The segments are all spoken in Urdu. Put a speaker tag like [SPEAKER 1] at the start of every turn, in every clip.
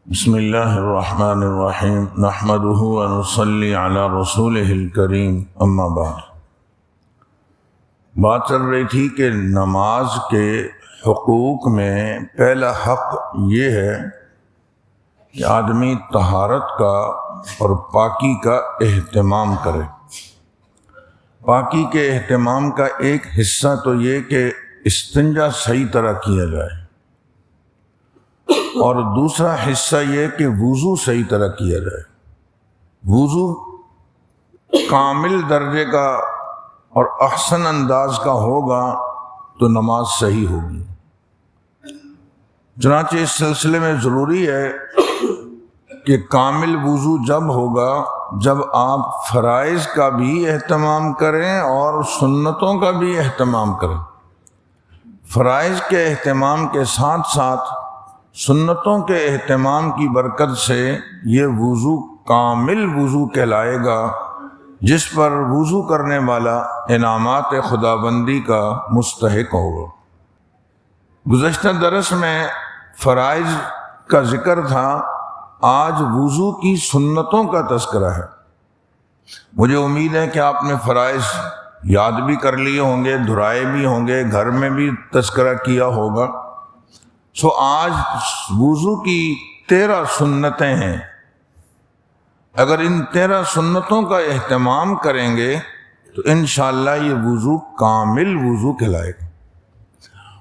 [SPEAKER 1] بسم اللہ الرحمن الرحیم نحمدہ ونصلی علی رسولہ الکریم اما بعد۔ بات چل رہی تھی کہ نماز کے حقوق میں پہلا حق یہ ہے کہ آدمی طہارت کا اور پاکی کا اہتمام کرے۔ پاکی کے اہتمام کا ایک حصہ تو یہ کہ استنجا صحیح طرح کیا جائے، اور دوسرا حصہ یہ کہ وضو صحیح طرح کیا جائے۔ وضو کامل درجے کا اور احسن انداز کا ہوگا تو نماز صحیح ہوگی۔ چنانچہ اس سلسلے میں ضروری ہے کہ کامل وضو جب ہوگا جب آپ فرائض کا بھی اہتمام کریں اور سنتوں کا بھی اہتمام کریں۔ فرائض کے اہتمام کے ساتھ ساتھ سنتوں کے اہتمام کی برکت سے یہ وضو کامل وضو کہلائے گا، جس پر وضو کرنے والا انعامات خداوندی کا مستحق ہوگا۔ گزشتہ درس میں فرائض کا ذکر تھا، آج وضو کی سنتوں کا تذکرہ ہے۔ مجھے امید ہے کہ آپ نے فرائض یاد بھی کر لیے ہوں گے، دہرائے بھی ہوں گے، گھر میں بھی تذکرہ کیا ہوگا۔ آج وضو کی 13 سنتیں ہیں۔ اگر ان 13 سنتوں کا اہتمام کریں گے تو انشاءاللہ یہ وضو کامل وضو کہلائے گا۔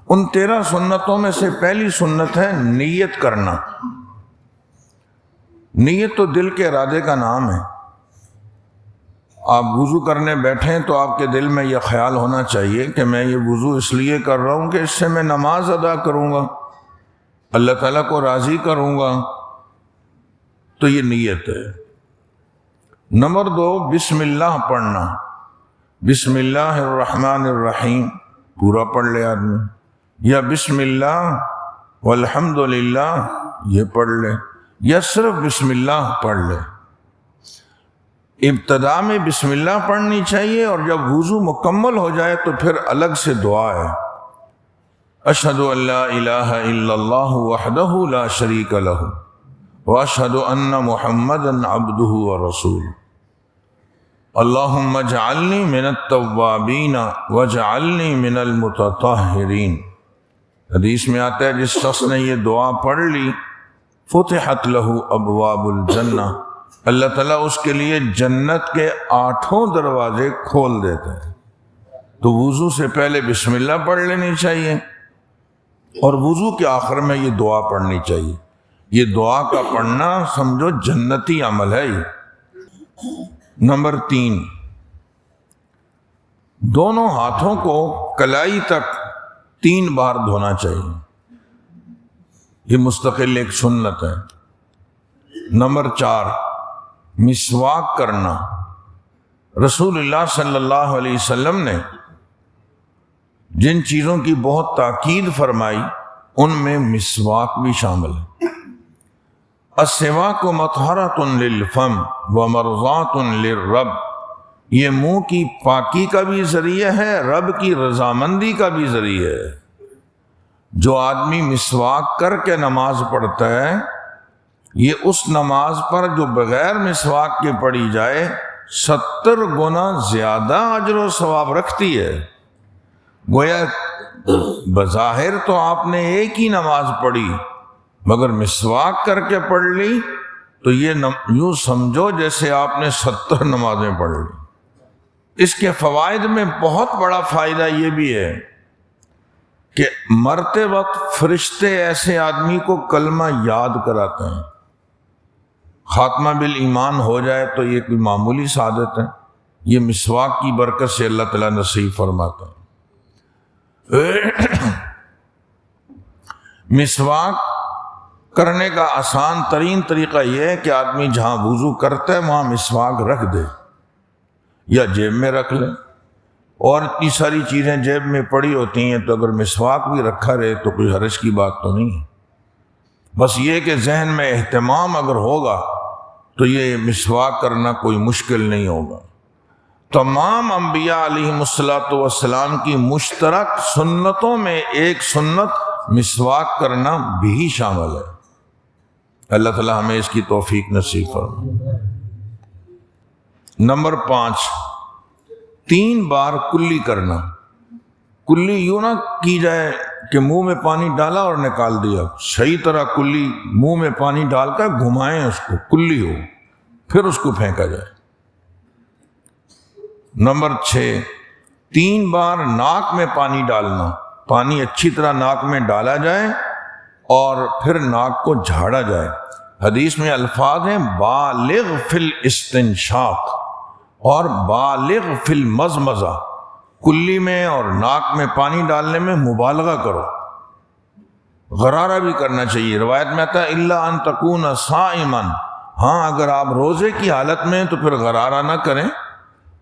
[SPEAKER 1] ان 13 سنتوں میں سے پہلی سنت ہے نیت کرنا۔ نیت تو دل کے ارادے کا نام ہے۔ آپ وضو کرنے بیٹھیں تو آپ کے دل میں یہ خیال ہونا چاہیے کہ میں یہ وضو اس لیے کر رہا ہوں کہ اس سے میں نماز ادا کروں گا، اللہ تعالیٰ کو راضی کروں گا، تو یہ نیت ہے۔ نمبر 2، بسم اللہ پڑھنا۔ بسم اللہ الرحمن الرحیم پورا پڑھ لے آدمی، یا بسم اللہ والحمد للہ یہ پڑھ لے، یا صرف بسم اللہ پڑھ لے۔ ابتدا میں بسم اللہ پڑھنی چاہیے، اور جب وضو مکمل ہو جائے تو پھر الگ سے دعا ہے، اشہد ان لا الہ الا اللہ وحدہ لا شریک لہ واشہد ان محمدا عبدہ ورسولہ اللہم اجعلنی من التوابین واجعلنی من المتطہرین۔ حدیث میں آتا ہے جس شخص نے یہ دعا پڑھ لی فتحت لہ ابواب الجنہ، اللہ تعالیٰ اس کے لیے جنت کے 8 دروازے کھول دیتے ہیں۔ تو وضو سے پہلے بسم اللہ پڑھ لینی چاہیے، اور وضو کے آخر میں یہ دعا پڑھنی چاہیے۔ یہ دعا کا پڑھنا سمجھو جنتی عمل ہے یہ۔ نمبر 3، دونوں ہاتھوں کو کلائی تک 3 بار دھونا چاہیے۔ یہ مستقل ایک سنت ہے۔ نمبر 4، مسواک کرنا۔ رسول اللہ صلی اللہ علیہ وسلم نے جن چیزوں کی بہت تاکید فرمائی ان میں مسواک بھی شامل ہے۔ السواک مطہرۃ للفم ومرضات للرب، یہ منہ کی پاکی کا بھی ذریعہ ہے، رب کی رضامندی کا بھی ذریعہ ہے۔ جو آدمی مسواک کر کے نماز پڑھتا ہے، یہ اس نماز پر جو بغیر مسواک کے پڑھی جائے 70 گنا زیادہ اجر و ثواب رکھتی ہے۔ گویا بظاہر تو آپ نے ایک ہی نماز پڑھی، مگر مسواک کر کے پڑھ لی تو یہ یوں سمجھو جیسے آپ نے 70 نمازیں پڑھ لی۔ اس کے فوائد میں بہت بڑا فائدہ یہ بھی ہے کہ مرتے وقت فرشتے ایسے آدمی کو کلمہ یاد کراتے ہیں۔ خاتمہ بالایمان ہو جائے تو یہ کوئی معمولی سعادت ہے، یہ مسواک کی برکت سے اللہ تعالیٰ نصیب فرماتا ہے۔ مسواک کرنے کا آسان ترین طریقہ یہ ہے کہ آدمی جہاں وضو کرتا ہے وہاں مسواک رکھ دے، یا جیب میں رکھ لے۔ اور اتنی ساری چیزیں جیب میں پڑی ہوتی ہیں، تو اگر مسواک بھی رکھا رہے تو کوئی حرج کی بات تو نہیں ہے۔ بس یہ کہ ذہن میں اہتمام اگر ہوگا تو یہ مسواک کرنا کوئی مشکل نہیں ہوگا۔ تمام انبیاء علیہ السلام کی مشترک سنتوں میں ایک سنت مسواک کرنا بھی شامل ہے۔ اللہ تعالیٰ ہمیں اس کی توفیق نصیب فرمائے۔ نمبر 5، 3 بار کلی کرنا۔ کلی یوں نہ کی جائے کہ منہ میں پانی ڈالا اور نکال دیا، صحیح طرح کلی منہ میں پانی ڈال کر گھمائیں اس کو، کلی ہو، پھر اس کو پھینکا جائے۔ نمبر 6، 3 بار ناک میں پانی ڈالنا، پانی اچھی طرح ناک میں ڈالا جائے اور پھر ناک کو جھاڑا جائے۔ حدیث میں الفاظ ہیں بالغ فی الاستنشاق اور بالغ فی المضمضہ، کلی میں اور ناک میں پانی ڈالنے میں مبالغہ کرو، غرارہ بھی کرنا چاہیے۔ روایت میں آتا ہے الا ان تکون صائما، ہاں اگر آپ روزے کی حالت میں تو پھر غرارہ نہ کریں،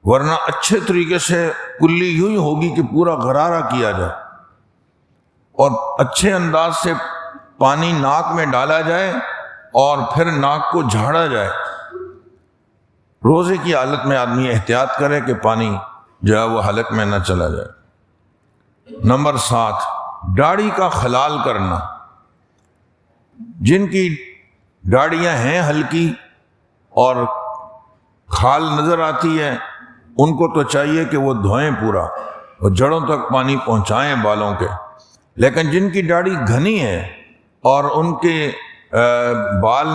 [SPEAKER 1] ورنہ اچھے طریقے سے کلی یوں ہی ہوگی کہ پورا غرارہ کیا جائے اور اچھے انداز سے پانی ناک میں ڈالا جائے اور پھر ناک کو جھاڑا جائے۔ روزے کی حالت میں آدمی احتیاط کرے کہ پانی جو ہے وہ حلق میں نہ چلا جائے۔ نمبر 7، داڑھی کا خلال کرنا۔ جن کی داڑیاں ہیں ہلکی اور کھال نظر آتی ہے ان کو تو چاہیے کہ وہ دھوئیں پورا اور جڑوں تک پانی پہنچائیں بالوں کے، لیکن جن کی داڑھی گھنی ہے اور ان کے بال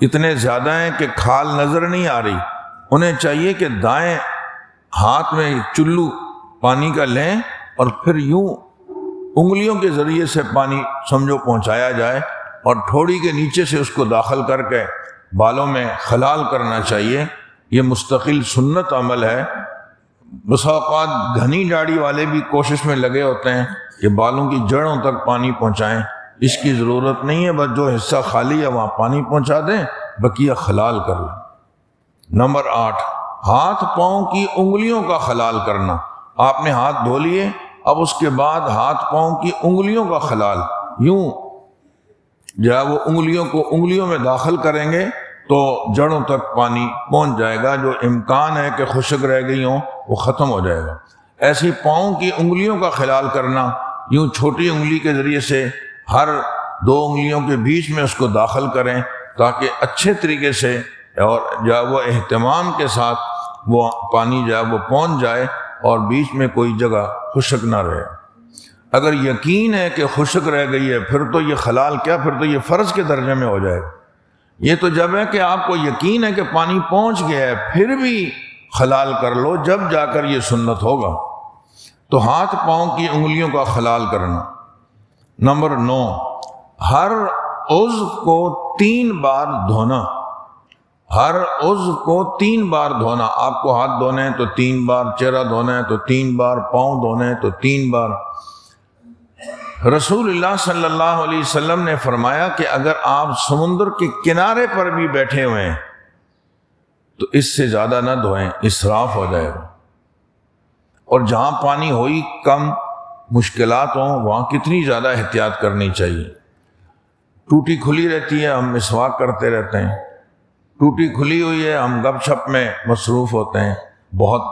[SPEAKER 1] اتنے زیادہ ہیں کہ کھال نظر نہیں آ رہی، انہیں چاہیے کہ دائیں ہاتھ میں چلو پانی کا لیں اور پھر یوں انگلیوں کے ذریعے سے پانی سمجھو پہنچایا جائے اور تھوڑی کے نیچے سے اس کو داخل کر کے بالوں میں خلال کرنا چاہیے۔ یہ مستقل سنت عمل ہے۔ بسا اوقات گھنی داڑھی والے بھی کوشش میں لگے ہوتے ہیں کہ بالوں کی جڑوں تک پانی پہنچائیں، اس کی ضرورت نہیں ہے، بس جو حصہ خالی ہے وہاں پانی پہنچا دیں، بقیہ خلال کر لیں۔ نمبر 8، ہاتھ پاؤں کی انگلیوں کا خلال کرنا۔ آپ نے ہاتھ دھو لیے، اب اس کے بعد ہاتھ پاؤں کی انگلیوں کا خلال، یوں جو ہے وہ انگلیوں کو انگلیوں میں داخل کریں گے تو جڑوں تک پانی پہنچ جائے گا، جو امکان ہے کہ خشک رہ گئی ہوں وہ ختم ہو جائے گا۔ ایسی پاؤں کی انگلیوں کا خلال کرنا، یوں چھوٹی انگلی کے ذریعے سے ہر 2 انگلیوں کے بیچ میں اس کو داخل کریں تاکہ اچھے طریقے سے اور جو ہے وہ اہتمام کے ساتھ وہ پانی جو ہے وہ پہنچ جائے اور بیچ میں کوئی جگہ خشک نہ رہے۔ اگر یقین ہے کہ خشک رہ گئی ہے پھر تو یہ خلال کیا، پھر تو یہ فرض کے درجے میں ہو جائے گا۔ یہ تو جب ہے کہ آپ کو یقین ہے کہ پانی پہنچ گیا ہے پھر بھی خلال کر لو، جب جا کر یہ سنت ہوگا۔ تو ہاتھ پاؤں کی انگلیوں کا خلال کرنا۔ نمبر 9، ہر عضو کو 3 بار دھونا۔ ہر عضو کو 3 بار دھونا۔ آپ کو ہاتھ دھونے ہیں تو 3 بار، چہرہ دھونا ہے تو 3 بار، پاؤں دھونے ہیں تو 3 بار۔ رسول اللہ صلی اللہ علیہ وسلم نے فرمایا کہ اگر آپ سمندر کے کنارے پر بھی بیٹھے ہوئے ہیں تو اس سے زیادہ نہ دھوئیں، اسراف ہو جائے گا۔ اور جہاں پانی ہوئی کم، مشکلات ہوں، وہاں کتنی زیادہ احتیاط کرنی چاہیے۔ ٹوٹی کھلی رہتی ہے، ہم مسواک کرتے رہتے ہیں، ٹوٹی کھلی ہوئی ہے، ہم گپ شپ میں مصروف ہوتے ہیں، بہت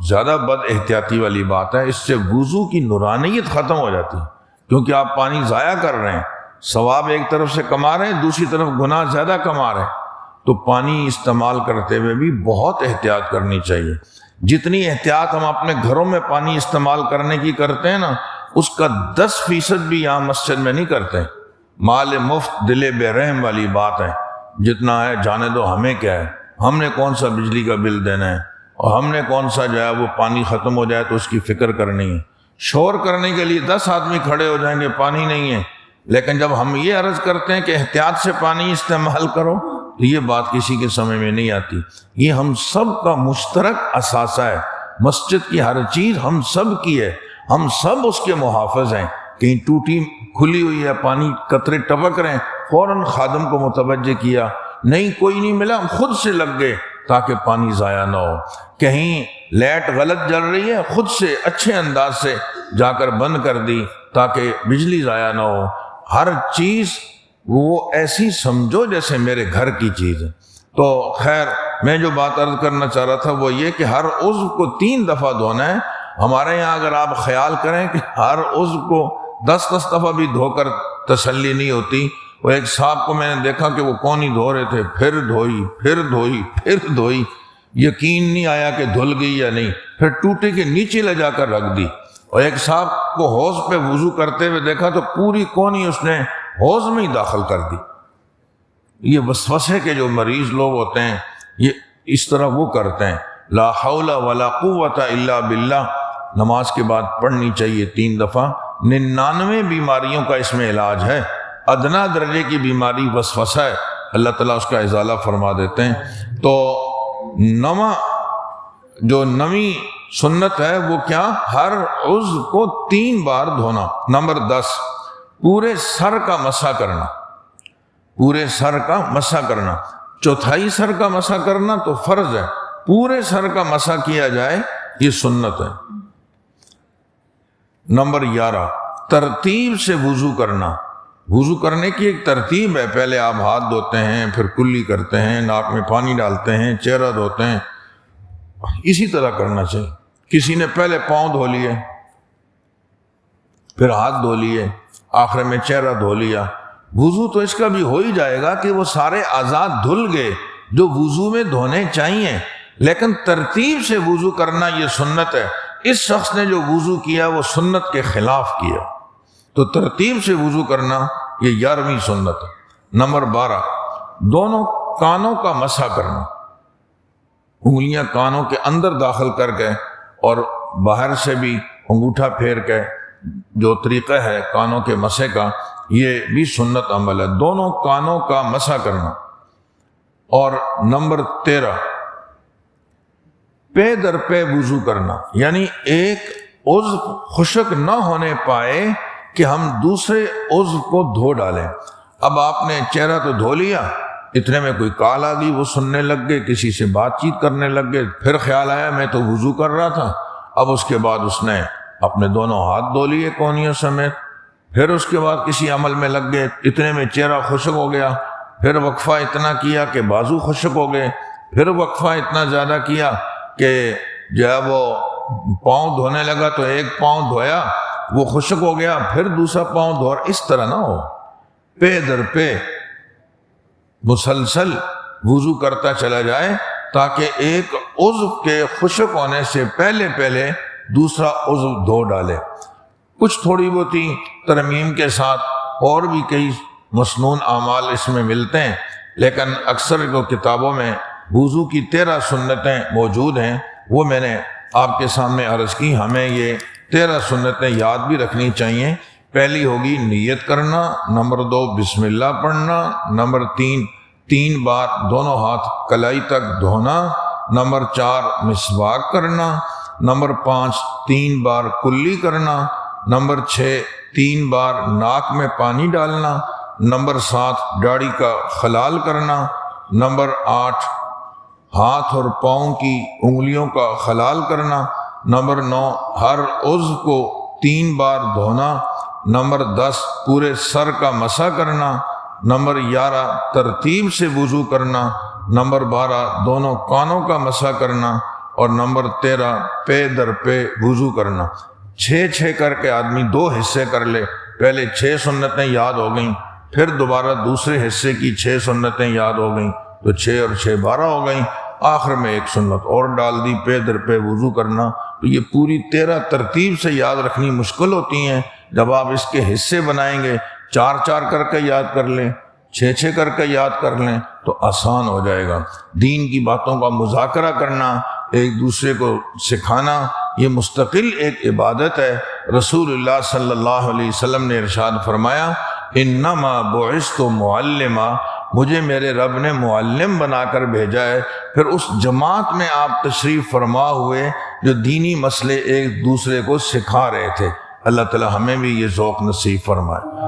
[SPEAKER 1] زیادہ بد احتیاطی والی بات ہے۔ اس سے وضو کی نورانیت ختم ہو جاتی ہے، کیونکہ آپ پانی ضائع کر رہے ہیں، ثواب ایک طرف سے کما رہے ہیں، دوسری طرف گناہ زیادہ کما رہے ہیں۔ تو پانی استعمال کرتے ہوئے بھی بہت احتیاط کرنی چاہیے۔ جتنی احتیاط ہم اپنے گھروں میں پانی استعمال کرنے کی کرتے ہیں نا، اس کا 10% بھی یہاں مسجد میں نہیں کرتے۔ مال مفت دل بے رحم والی بات ہے، جتنا ہے جانے دو، ہمیں کیا ہے، ہم نے کون سا بجلی کا بل دینا ہے اور ہم نے کون سا جو ہے وہ پانی ختم ہو جائے تو اس کی فکر کرنی ہے۔ شور کرنے کے لیے 10 آدمی کھڑے ہو جائیں گے پانی نہیں ہے، لیکن جب ہم یہ عرض کرتے ہیں کہ احتیاط سے پانی استعمال کرو تو یہ بات کسی کے سمجھ میں نہیں آتی۔ یہ ہم سب کا مشترک اثاثہ ہے، مسجد کی ہر چیز ہم سب کی ہے، ہم سب اس کے محافظ ہیں۔ کہیں ٹوٹی کھلی ہوئی ہے، پانی قطرے ٹپک رہے ہیں، فوراً خادم کو متوجہ کیا، نہیں کوئی نہیں ملا، ہم خود سے لگ گئے تاکہ پانی ضائع نہ ہو۔ کہیں لائٹ غلط جل رہی ہے، خود سے اچھے انداز سے جا کر بند کر دی تاکہ بجلی ضائع نہ ہو۔ ہر چیز وہ ایسی سمجھو جیسے میرے گھر کی چیز ہے۔ تو خیر، میں جو بات عرض کرنا چاہ رہا تھا وہ یہ کہ ہر عضو کو 3 دفعہ دھونا ہے۔ ہمارے یہاں اگر آپ خیال کریں کہ ہر عضو کو 10 دفعہ بھی دھو کر تسلی نہیں ہوتی، وہ ایک صاحب کو میں نے دیکھا کہ وہ کونی دھو رہے تھے، پھر دھوئی پھر دھوئی پھر دھوئی، یقین نہیں آیا کہ دھل گئی یا نہیں، پھر ٹوٹے کے نیچے لے جا کر رکھ دی۔ اور ایک صاحب کو حوض پہ وضو کرتے ہوئے دیکھا تو پوری کونی اس نے حوض میں ہی داخل کر دی۔ یہ وسوسے کے جو مریض لوگ ہوتے ہیں یہ اس طرح وہ کرتے ہیں۔ لا حول ولا قوت الا باللہ نماز کے بعد پڑھنی چاہیے 3 دفعہ۔ 99 بیماریوں کا اس میں علاج ہے۔ ادنا درجے کی بیماری وسوسہ ہے، اللہ تعالیٰ اس کا ازالہ فرما دیتے ہیں۔ تو نویں سنت ہے وہ کیا؟ ہر عضو کو 3 بار دھونا۔ نمبر 10 پورے سر کا مسح کرنا، پورے سر کا مسح کرنا۔ چوتھائی سر کا مسح کرنا تو فرض ہے، پورے سر کا مسح کیا جائے یہ سنت ہے۔ نمبر 11 ترتیب سے وضو کرنا۔ وضو کرنے کی ایک ترتیب ہے، پہلے آپ ہاتھ دھوتے ہیں، پھر کلی کرتے ہیں، ناک میں پانی ڈالتے ہیں، چہرہ دھوتے ہیں، اسی طرح کرنا چاہیے۔ کسی نے پہلے پاؤں دھو لیے، پھر ہاتھ دھو لیے، آخر میں چہرہ دھو لیا۔ وضو تو اس کا بھی ہو ہی جائے گا کہ وہ سارے اعضاء دھل گئے جو وضو میں دھونے چاہیے، لیکن ترتیب سے وضو کرنا یہ سنت ہے۔ اس شخص نے جو وضو کیا وہ سنت کے خلاف کیا، تو ترتیب سے وضو کرنا یہ 11ویں سنت ہے۔ نمبر 12 دونوں کانوں کا مسح کرنا۔ انگلیاں کانوں کے اندر داخل کر کے اور باہر سے بھی انگوٹھا پھیر کے جو طریقہ ہے کانوں کے مسح کا، یہ بھی سنت عمل ہے، دونوں کانوں کا مسح کرنا۔ اور نمبر 13 پے در پے وضو کرنا، یعنی ایک عضو خشک نہ ہونے پائے کہ ہم دوسرے عضو کو دھو ڈالیں۔ اب آپ نے چہرہ تو دھو لیا، اتنے میں کوئی کال آ گئی، وہ سننے لگ گئے، کسی سے بات چیت کرنے لگ گئے، پھر خیال آیا میں تو وضو کر رہا تھا۔ اب اس کے بعد اس نے اپنے دونوں ہاتھ دھو لیے کونیوں سمیت، پھر اس کے بعد کسی عمل میں لگ گئے، اتنے میں چہرہ خشک ہو گیا، پھر وقفہ اتنا کیا کہ بازو خشک ہو گئے، پھر وقفہ اتنا زیادہ کیا کہ جو ہے وہ پاؤں دھونے لگا تو ایک پاؤں دھویا وہ خشک ہو گیا، پھر دوسرا پاؤں دھو۔ اس طرح نہ ہو، پے در پہ مسلسل وضو کرتا چلا جائے تاکہ ایک عضو کے خشک ہونے سے پہلے دوسرا عضو دھو ڈالے۔ کچھ تھوڑی بہتی ترمیم کے ساتھ اور بھی کئی مسنون اعمال اس میں ملتے ہیں، لیکن اکثر کو کتابوں میں وضو کی 13 سنتیں موجود ہیں، وہ میں نے آپ کے سامنے عرض کی۔ ہمیں یہ 13 سنتیں یاد بھی رکھنی چاہیے۔ پہلی ہوگی نیت کرنا، نمبر 2 بسم اللہ پڑھنا، نمبر 3 بار دونوں ہاتھ کلائی تک دھونا، نمبر 4 مسواک کرنا، نمبر 5 3 بار کلی کرنا، نمبر 6 3 بار ناک میں پانی ڈالنا، نمبر 7 داڑھی کا خلال کرنا، نمبر 8 ہاتھ اور پاؤں کی انگلیوں کا خلال کرنا، نمبر 9 ہر عضو کو 3 بار دھونا، نمبر 10 پورے سر کا مسح کرنا، نمبر 11 ترتیب سے وضو کرنا، نمبر 12 دونوں کانوں کا مسح کرنا، اور نمبر 13 پے در پے وضو کرنا۔ 6 کر کے آدمی 2 حصے کر لے، پہلے 6 سنتیں یاد ہو گئیں، پھر دوبارہ دوسرے حصے کی 6 سنتیں یاد ہو گئیں، تو 6 اور 6 12 ہو گئیں، آخر میں ایک سنت اور ڈال دی، پے در پے وضو کرنا۔ تو یہ پوری 13 ترتیب سے یاد رکھنی مشکل ہوتی ہیں، جب آپ اس کے حصے بنائیں گے 4 کر کے یاد کر لیں، 6 کر کے یاد کر لیں تو آسان ہو جائے گا۔ دین کی باتوں کا مذاکرہ کرنا، ایک دوسرے کو سکھانا، یہ مستقل ایک عبادت ہے۔ رسول اللہ صلی اللہ علیہ وسلم نے ارشاد فرمایا انما بعثت معلما، مجھے میرے رب نے معلم بنا کر بھیجا ہے۔ پھر اس جماعت میں آپ تشریف فرما ہوئے جو دینی مسئلے ایک دوسرے کو سکھا رہے تھے۔ اللہ تعالی ہمیں بھی یہ ذوق نصیب فرمائے۔